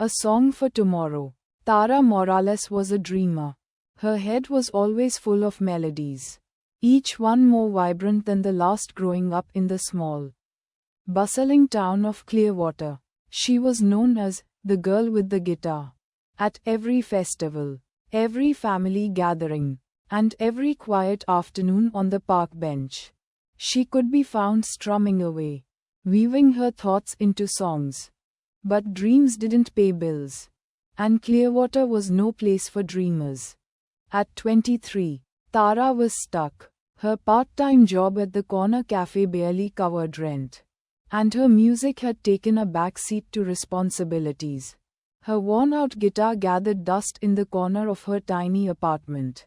A Song for Tomorrow. Tara Morales was a dreamer. Her head was always full of melodies, each one more vibrant than the last. Growing up in the small, bustling town of Clearwater, she was known as the girl with the guitar. At every festival, every family gathering, and every quiet afternoon on the park bench, she could be found strumming away, weaving her thoughts into songs. But dreams didn't pay bills, and Clearwater was no place for dreamers. At 23, Tara was stuck. Her part-time job at the corner cafe barely covered rent, and her music had taken a backseat to responsibilities. Her worn-out guitar gathered dust in the corner of her tiny apartment,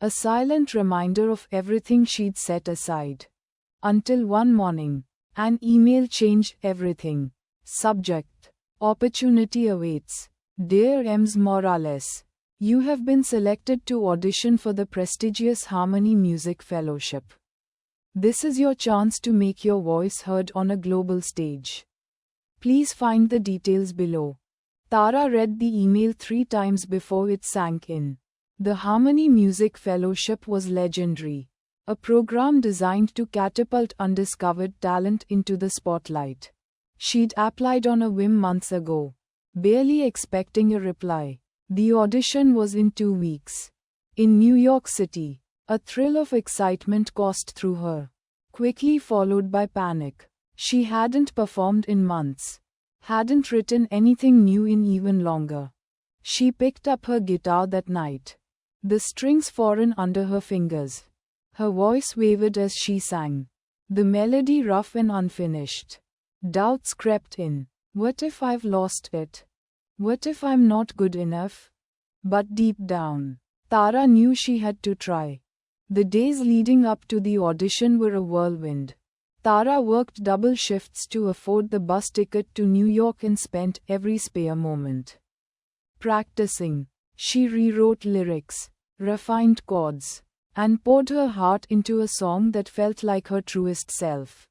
a silent reminder of everything she'd set aside. Until one morning, an email changed everything. Subject: Opportunity awaits. Dear Ms. Morales, you have been selected to audition for the prestigious Harmony Music Fellowship. This is your chance to make your voice heard on a global stage. Please find the details below. Tara read the email 3 times before it sank in. The Harmony Music Fellowship was legendary, a program designed to catapult undiscovered talent into the spotlight. She'd applied on a whim months ago, barely expecting a reply. The audition was in 2 weeks. In New York City, a thrill of excitement coursed through her, quickly followed by panic. She hadn't performed in months, hadn't written anything new in even longer. She picked up her guitar that night, the strings foreign under her fingers. Her voice wavered as she sang, the melody rough and unfinished. Doubts crept in. What if I've lost it? What if I'm not good enough? But deep down, Tara knew she had to try. The days leading up to the audition were a whirlwind. Tara worked double shifts to afford the bus ticket to New York and spent every spare moment practicing. She rewrote lyrics, refined chords, and poured her heart into a song that felt like her truest self.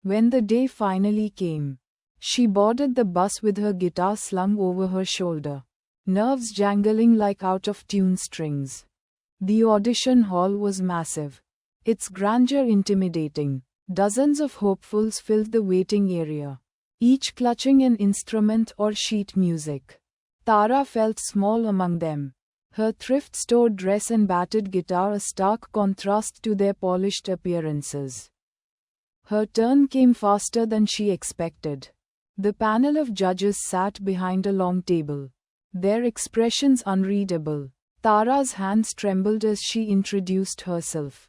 When the day finally came, she boarded the bus with her guitar slung over her shoulder, nerves jangling like out-of-tune strings. The audition hall was massive, its grandeur intimidating. Dozens of hopefuls filled the waiting area, each clutching an instrument or sheet music. Tara felt small among them, her thrift store dress and battered guitar a stark contrast to their polished appearances. Her turn came faster than she expected. The panel of judges sat behind a long table, their expressions unreadable. Tara's hands trembled as she introduced herself.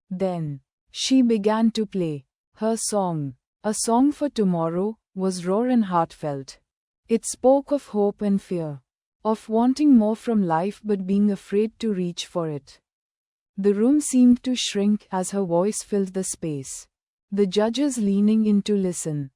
Then, she began to play. Her song, A Song for Tomorrow, was raw and heartfelt. It spoke of hope and fear, of wanting more from life but being afraid to reach for it. The room seemed to shrink as her voice filled the space, the judges leaning in to listen.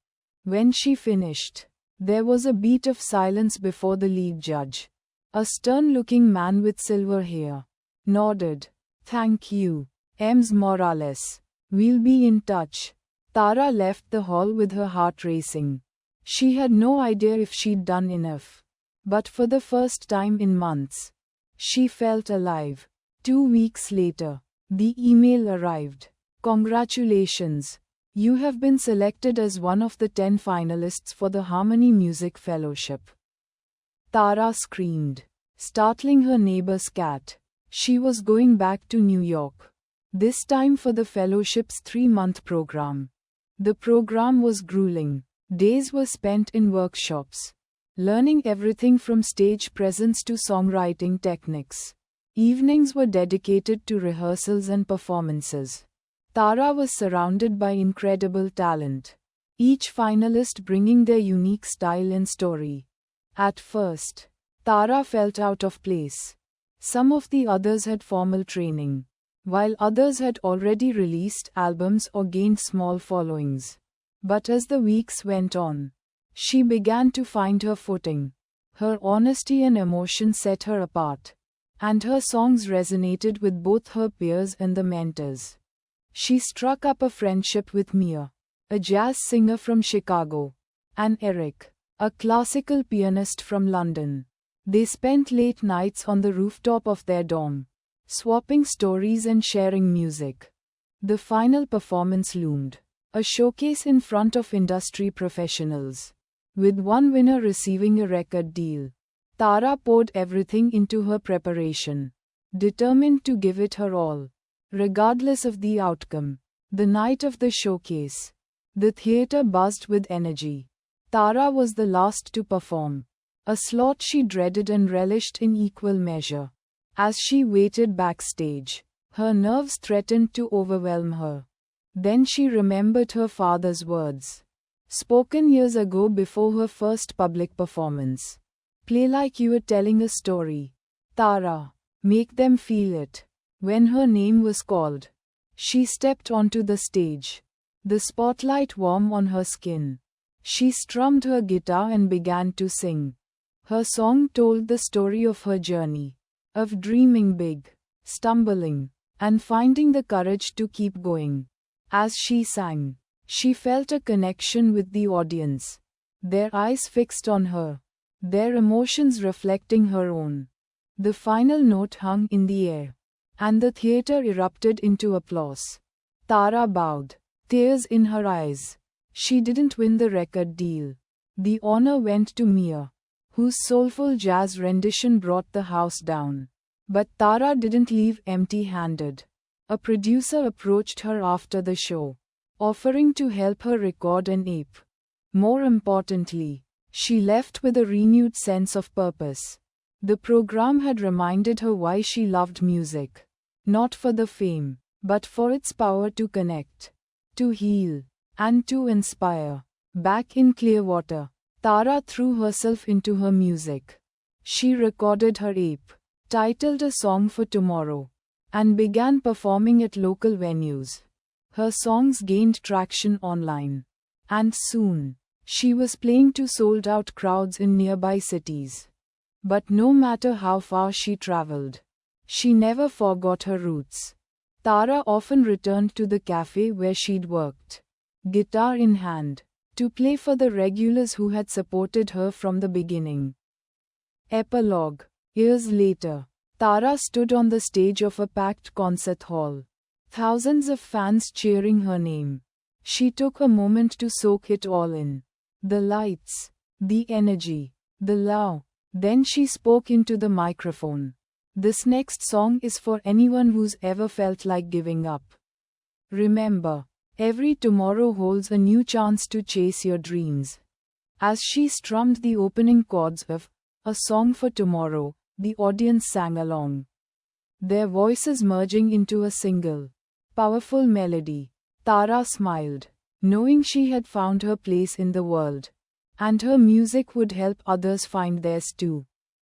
When she finished, there was a beat of silence before the lead judge. A stern-looking man with silver hair nodded. Thank you, Ms. Morales. We'll be in touch. Tara left the hall with her heart racing. She had no idea if she'd done enough. But for the first time in months, she felt alive. 2 weeks later, the email arrived. Congratulations. You have been selected as one of the 10 finalists for the Harmony Music Fellowship. Tara screamed, startling her neighbor's cat. She was going back to New York, this time for the fellowship's 3-month program. The program was grueling. Days were spent in workshops, learning everything from stage presence to songwriting techniques. Evenings were dedicated to rehearsals and performances. Tara was surrounded by incredible talent, each finalist bringing their unique style and story. At first, Tara felt out of place. Some of the others had formal training, while others had already released albums or gained small followings. But as the weeks went on, she began to find her footing. Her honesty and emotion set her apart, and her songs resonated with both her peers and the mentors. She struck up a friendship with Mia, a jazz singer from Chicago, and Eric, a classical pianist from London. They spent late nights on the rooftop of their dorm, swapping stories and sharing music. The final performance loomed, a showcase in front of industry professionals. With one winner receiving a record deal, Tara poured everything into her preparation, determined to give it her all, regardless of the outcome. The night of the showcase, the theater buzzed with energy. Tara was the last to perform, a slot she dreaded and relished in equal measure. As she waited backstage, her nerves threatened to overwhelm her. Then she remembered her father's words, spoken years ago before her first public performance. Play like you were telling a story, Tara. Make them feel it. When her name was called, she stepped onto the stage, the spotlight warm on her skin. She strummed her guitar and began to sing. Her song told the story of her journey, of dreaming big, stumbling, and finding the courage to keep going. As she sang, she felt a connection with the audience, their eyes fixed on her, their emotions reflecting her own. The final note hung in the air, and the theater erupted into applause. Tara bowed, tears in her eyes. She didn't win the record deal. The honor went to Mia, whose soulful jazz rendition brought the house down. But Tara didn't leave empty-handed. A producer approached her after the show, offering to help her record an EP. More importantly, she left with a renewed sense of purpose. The program had reminded her why she loved music. Not for the fame, but for its power to connect, to heal, and to inspire. Back in Clearwater, Tara threw herself into her music. She recorded her EP, titled A Song for Tomorrow, and began performing at local venues. Her songs gained traction online, and soon, she was playing to sold-out crowds in nearby cities. But no matter how far she traveled, she never forgot her roots. Tara often returned to the cafe where she'd worked, guitar in hand, to play for the regulars who had supported her from the beginning. Epilogue. Years later, Tara stood on the stage of a packed concert hall, thousands of fans cheering her name. She took a moment to soak it all in. The lights, the energy, the love. Then she spoke into the microphone. This next song is for anyone who's ever felt like giving up. Remember, every tomorrow holds a new chance to chase your dreams. As she strummed the opening chords of A Song for Tomorrow, the audience sang along, their voices merging into a single, powerful melody. Tara smiled, knowing she had found her place in the world, and her music would help others find theirs too.